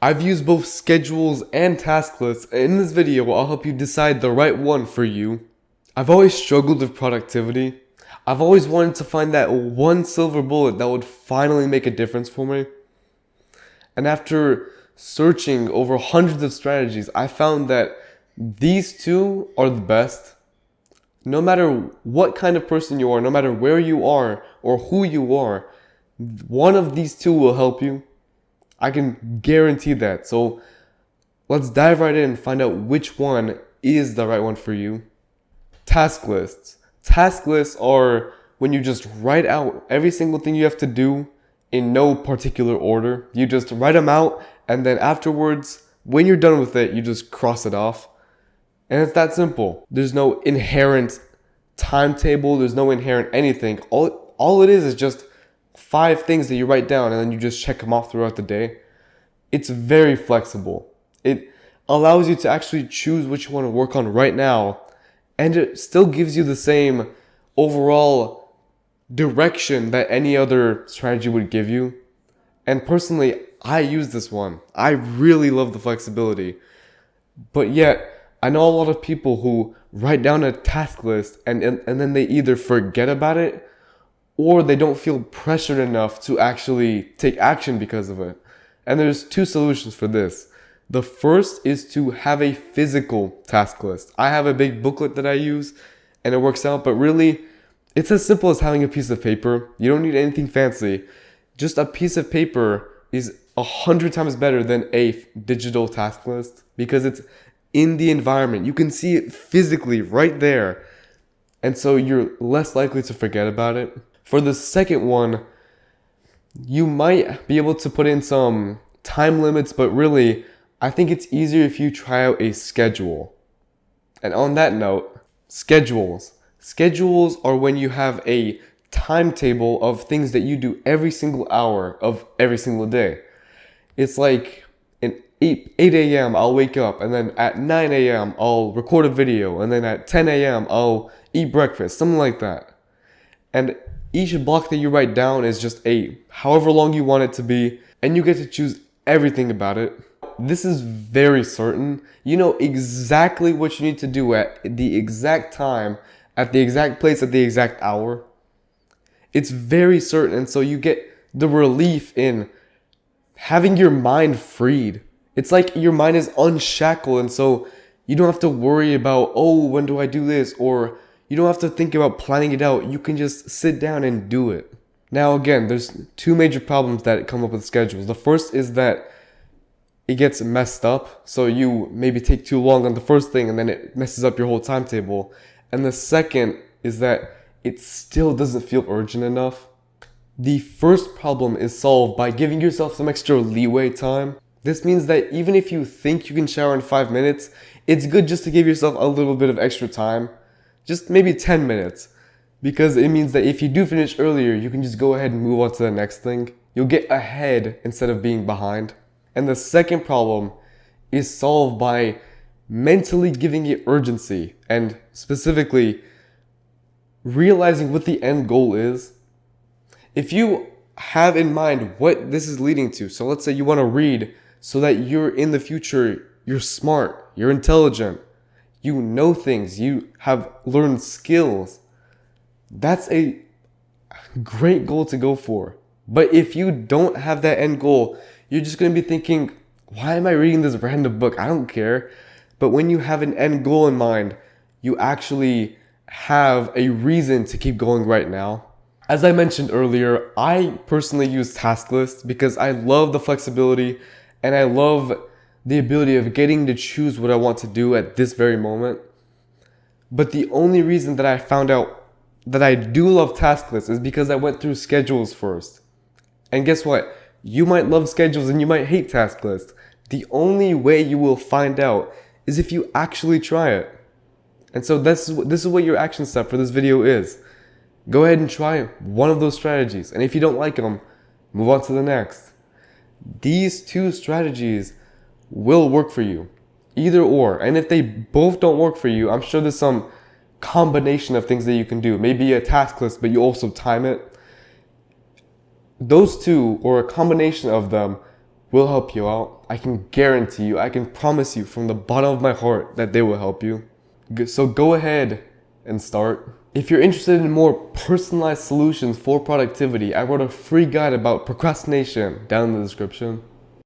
I've used both schedules and task lists, and in this video I'll help you decide the right one for you. I've always struggled with productivity. I've always wanted to find that one silver bullet that would finally make a difference for me. And after searching over hundreds of strategies, I found that these two are the best. No matter what kind of person you are, no matter where you are or who you are, one of these two will help you. I can guarantee that. So let's dive right in and find out which one is the right one for you. Task lists. Task lists are when you just write out every single thing you have to do in no particular order. You just write them out, and then afterwards, when you're done with it, you just cross it off. And it's that simple. There's no inherent timetable. There's no inherent anything. All it is just 5 things that you write down, and then you just check them off throughout the day. It's very flexible. It allows you to actually choose what you want to work on right now, and it still gives you the same overall direction that any other strategy would give you. And personally, I use this one. I really love the flexibility. But yet, I know a lot of people who write down a task list and then they either forget about it or they don't feel pressured enough to actually take action because of it. And there's 2 solutions for this. The first is to have a physical task list. I have a big booklet that I use and it works out, but really it's as simple as having a piece of paper. You don't need anything fancy. Just a piece of paper is 100 times better than a digital task list because it's in the environment. You can see it physically right there. And so you're less likely to forget about it. For the second one, you might be able to put in some time limits, but really, I think it's easier if you try out a schedule. And on that note, schedules. Schedules are when you have a timetable of things that you do every single hour of every single day. It's like at 8 a.m. I'll wake up, and then at 9 a.m. I'll record a video, and then at 10 a.m. I'll eat breakfast, something like that. And each block that you write down is just however long you want it to be, and you get to choose everything about it. This is very certain. You know exactly what you need to do at the exact time, at the exact place, at the exact hour. It's very certain, and so you get the relief in having your mind freed. It's like your mind is unshackled, and so you don't have to worry about, when do I do this? Or you don't have to think about planning it out. You can just sit down and do it. Now again, there's 2 major problems that come up with schedules. The first is that it gets messed up. So you maybe take too long on the first thing and then it messes up your whole timetable. And the second is that it still doesn't feel urgent enough. The first problem is solved by giving yourself some extra leeway time. This means that even if you think you can shower in 5 minutes, it's good just to give yourself a little bit of extra time. Just maybe 10 minutes. Because it means that if you do finish earlier, you can just go ahead and move on to the next thing. You'll get ahead instead of being behind. And the second problem is solved by mentally giving it urgency and specifically realizing what the end goal is. If you have in mind what this is leading to, so let's say you want to read so that you're in the future, you're smart, you're intelligent, you know things, you have learned skills. That's a great goal to go for. But if you don't have that end goal, you're just going to be thinking, why am I reading this random book? I don't care. But when you have an end goal in mind, you actually have a reason to keep going right now. As I mentioned earlier, I personally use task lists because I love the flexibility and I love the ability of getting to choose what I want to do at this very moment. But the only reason that I found out that I do love task lists is because I went through schedules first. And guess what? You might love schedules and you might hate task lists. The only way you will find out is if you actually try it. And so this is what your action step for this video is. Go ahead and try one of those strategies. And if you don't like them, move on to the next. These 2 strategies will work for you. Either or. And if they both don't work for you, I'm sure there's some combination of things that you can do. Maybe a task list, but you also time it. Those 2, or a combination of them, will help you out. I can guarantee you, I can promise you from the bottom of my heart that they will help you. So go ahead and start. If you're interested in more personalized solutions for productivity, I wrote a free guide about procrastination down in the description.